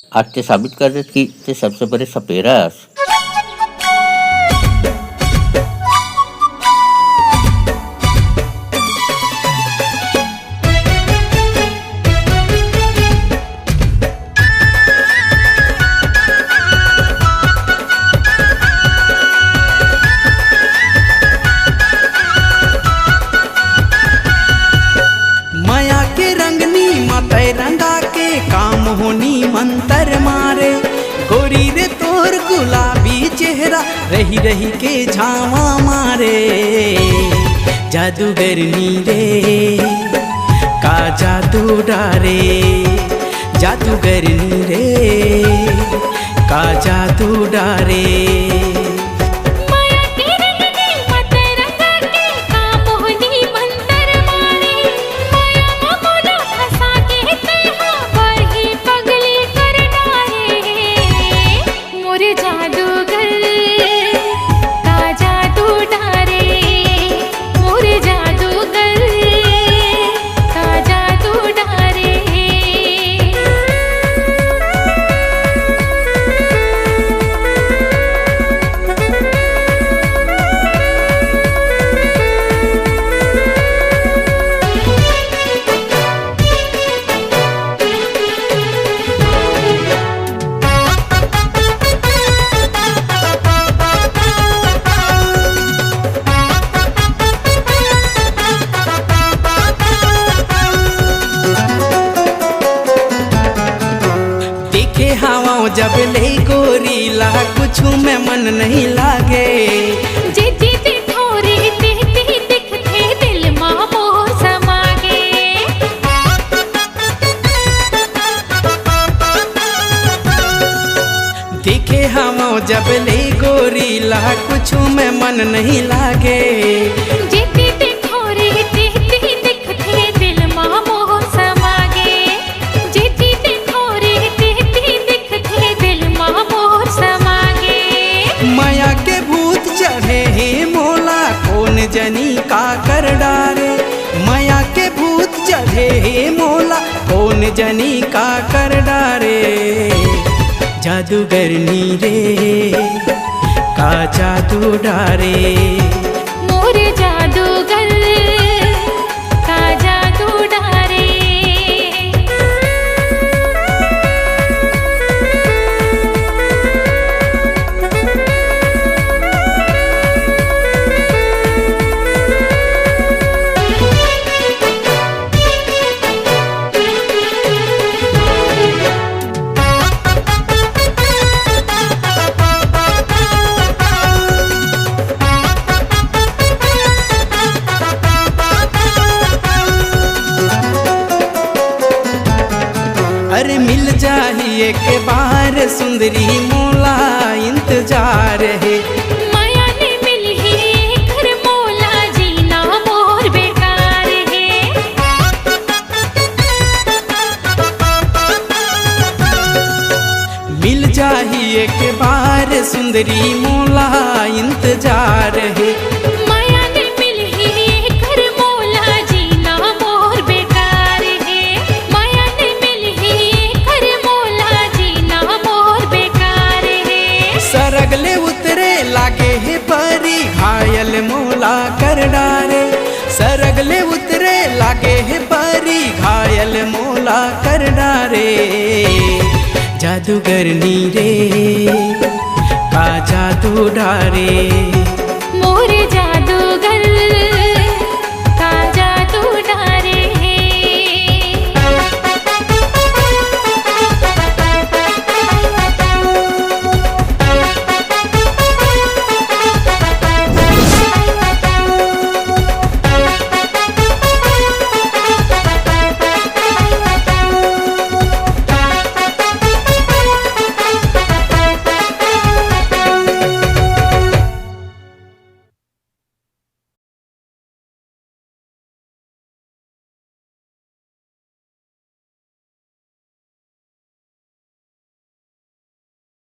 आज ते साबित करतात की ते सबसे बड़े सपेरास. माया के रंगनी माते रंगा के काम होनी मंतर मारे, गोरी रे तोर गुलाबी चेहरा रही रही के झावा मारे, जादूगरनी रे का जादू डारे, जादूगरनी रे का जादू डारे. जब ले गोरी ला कुछ में मन नहीं लागे, जीती ती थोड़ी दिखती दिखते दिल माँ मोह समागे. देखे हम जब ले गोरी ला कुछ में मन नहीं लागे, जीती ती थोड़ी दिखती दिखते दिल माँ मोह समागे, जीती ती थोड़ी दिखती दिखते दिल माँ मोह समागे. माया के भूत चढ़े हे मोला कौन जनी का कर डारे, माया के भूत चढ़े हे मोला कौन जनी का कर डारे, जादूगरनी रे का जादू डारे. मोर जादूगर का जादू डारे. अरे मिल जाहिए के बार सुंदरी मोला इंतजार है, माया ने मिल ही घर मोला जीना मोर बेकार है. मिल जाहिए के बार सुंदरी मोला इंतजार है, माया ने मिल ही घर मोला जीना मोर बेकार है. माया ने मिल ही घर मोला जीना मोर बेकार है. सरगले उतरे लागे है परी घायल मोला कर डारे, सरगले उतरे लागे है परी घायल मोला कर डारे, जादूगरनी रे का जादू डारे.